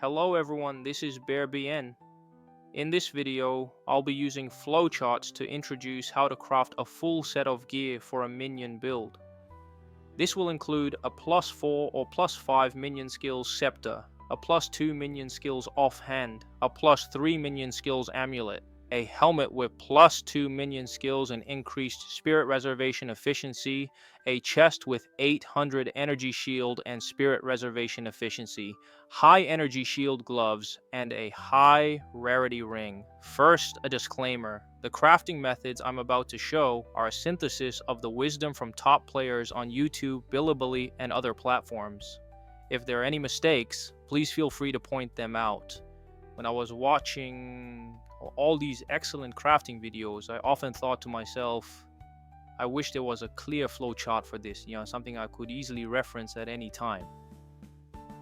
Hello everyone, this is BearBN. In this video, I'll be using flowcharts to introduce how to craft a full set of gear for a minion build. This will include a +4 or +5 minion skills scepter, a +2 minion skills offhand, a +3 minion skills amulet, a helmet with +2 minion skills and increased spirit reservation efficiency, a chest with 800 energy shield and spirit reservation efficiency, high energy shield gloves, and a high rarity ring. First, a disclaimer. The crafting methods I'm about to show are a synthesis of the wisdom from top players on YouTube, Bilibili, and other platforms. If there are any mistakes, please feel free to point them out. When I was watching all these excellent crafting videos, I often thought to myself, I wish there was a clear flowchart for this, something I could easily reference at any time.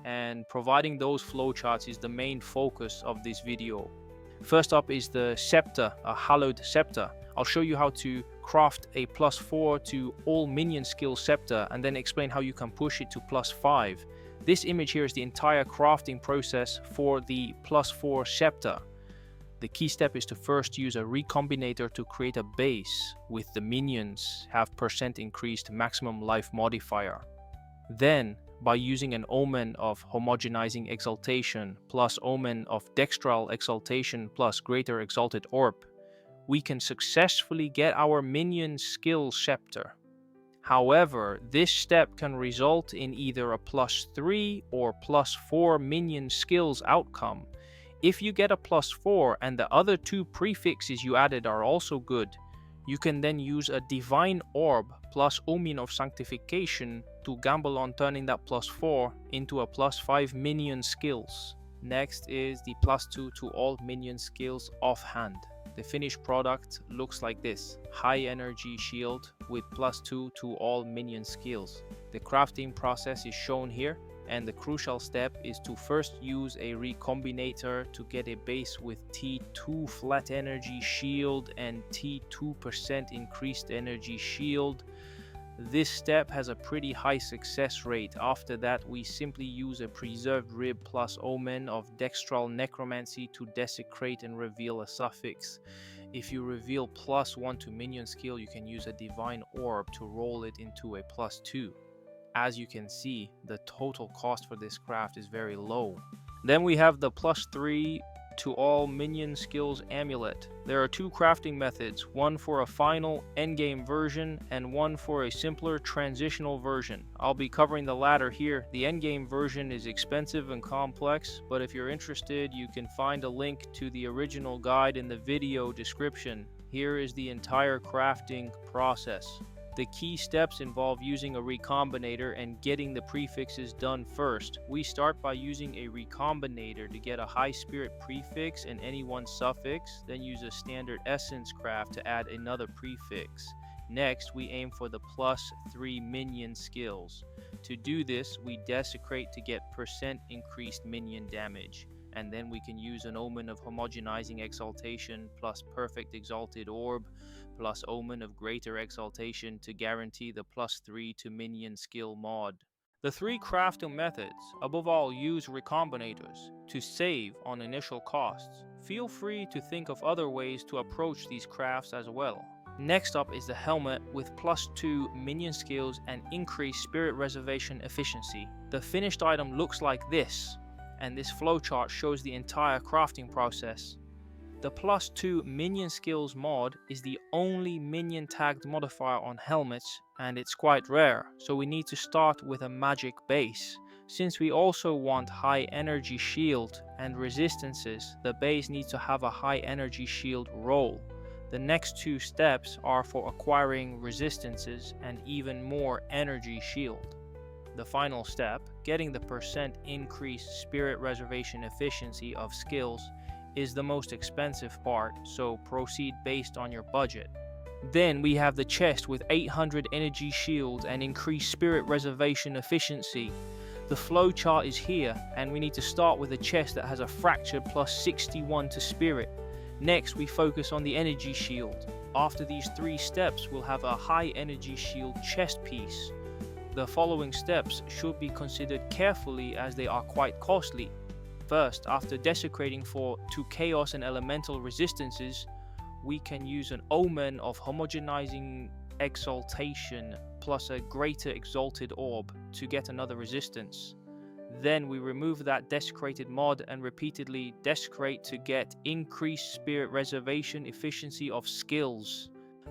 And providing those flowcharts is the main focus of this video. First up is the scepter, a hallowed scepter. I'll show you how to craft a +4 to all minion skill scepter and then explain how you can push it to +5. This image here is the entire crafting process for the +4 scepter. The key step is to first use a recombinator to create a base with the minions have % increased maximum life modifier. Then, by using an omen of homogenizing exaltation plus omen of dextral exaltation plus greater exalted orb, we can successfully get our minion skill scepter. However, this step can result in either a +3 or +4 minion skills outcome. If you get a +4 and the other two prefixes you added are also good, you can then use a divine orb plus omen of sanctification to gamble on turning that +4 into a +5 minion skills. Next is the +2 to all minion skills offhand. The finished product looks like this: high energy shield with +2 to all minion skills. The crafting process is shown here, and the crucial step is to first use a recombinator to get a base with T2 flat energy shield and T2% increased energy shield. This step has a pretty high success rate. After that, we simply use a preserved rib plus omen of dextral necromancy to desecrate and reveal a suffix. If you reveal +1 to minion skill, you can use a divine orb to roll it into a +2. As you can see, the total cost for this craft is very low. Then we have the +3 to all minion skills amulet. There are two crafting methods, one for a final endgame version and one for a simpler transitional version. I'll be covering the latter here. The endgame version is expensive and complex, but if you're interested, you can find a link to the original guide in the video description. Here is the entire crafting process. The key steps involve using a recombinator and getting the prefixes done first. We start by using a recombinator to get a high spirit prefix and any one suffix, then use a standard essence craft to add another prefix. Next, we aim for the +3 minion skills. To do this, we desecrate to get % increased minion damage. And then we can use an omen of homogenizing exaltation plus perfect exalted orb plus omen of greater exaltation to guarantee the +3 to minion skill mod. The three crafting methods, above all, use recombinators to save on initial costs. Feel free to think of other ways to approach these crafts as well. Next up is the helmet with +2 minion skills and increased spirit reservation efficiency. The finished item looks like this, and this flowchart shows the entire crafting process. The +2 minion skills mod is the only minion tagged modifier on helmets, and it's quite rare, so we need to start with a magic base. Since we also want high energy shield and resistances, the base needs to have a high energy shield roll. The next two steps are for acquiring resistances and even more energy shield. The final step, getting the % increased spirit reservation efficiency of skills, is the most expensive part, so proceed based on your budget. Then we have the chest with 800 energy shield and increased spirit reservation efficiency. The flowchart is here, and we need to start with a chest that has a fractured +61 to spirit. Next, we focus on the energy shield. After these three steps, we'll have a high energy shield chest piece. The following steps should be considered carefully as they are quite costly. First, after desecrating for 2 chaos and elemental resistances, we can use an omen of homogenizing exaltation plus a greater exalted orb to get another resistance. Then we remove that desecrated mod and repeatedly desecrate to get increased spirit reservation efficiency of skills.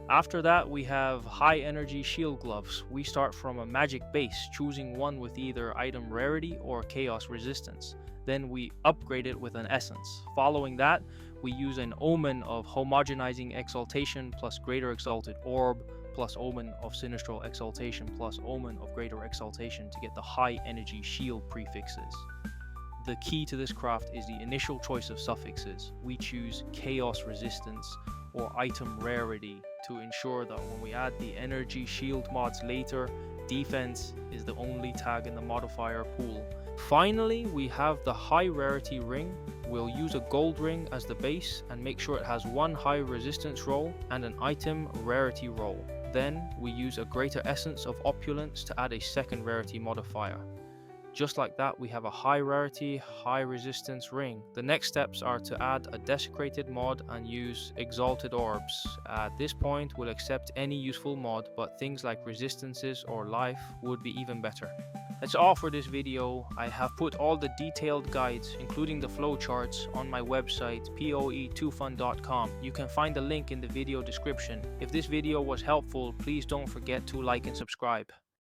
After that, we have high energy shield gloves. We start from a magic base, choosing one with either item rarity or chaos resistance. Then we upgrade it with an essence. Following that, we use an omen of homogenizing exaltation plus greater exalted orb plus omen of sinistral exaltation plus omen of greater exaltation to get the high energy shield prefixes. The key to this craft is the initial choice of suffixes. We choose chaos resistance or item rarity to ensure that when we add the energy shield mods later, defense is the only tag in the modifier pool. Finally, we have the high rarity ring. We'll use a gold ring as the base and make sure it has one high resistance roll and an item rarity roll. Then we use a greater essence of opulence to add a second rarity modifier. Just like that, we have a high rarity, high resistance ring. The next steps are to add a desecrated mod and use exalted orbs. At this point, we'll accept any useful mod, but things like resistances or life would be even better. That's all for this video. I have put all the detailed guides, including the flowcharts, on my website poe2fun.com. You can find the link in the video description. If this video was helpful, please don't forget to like and subscribe.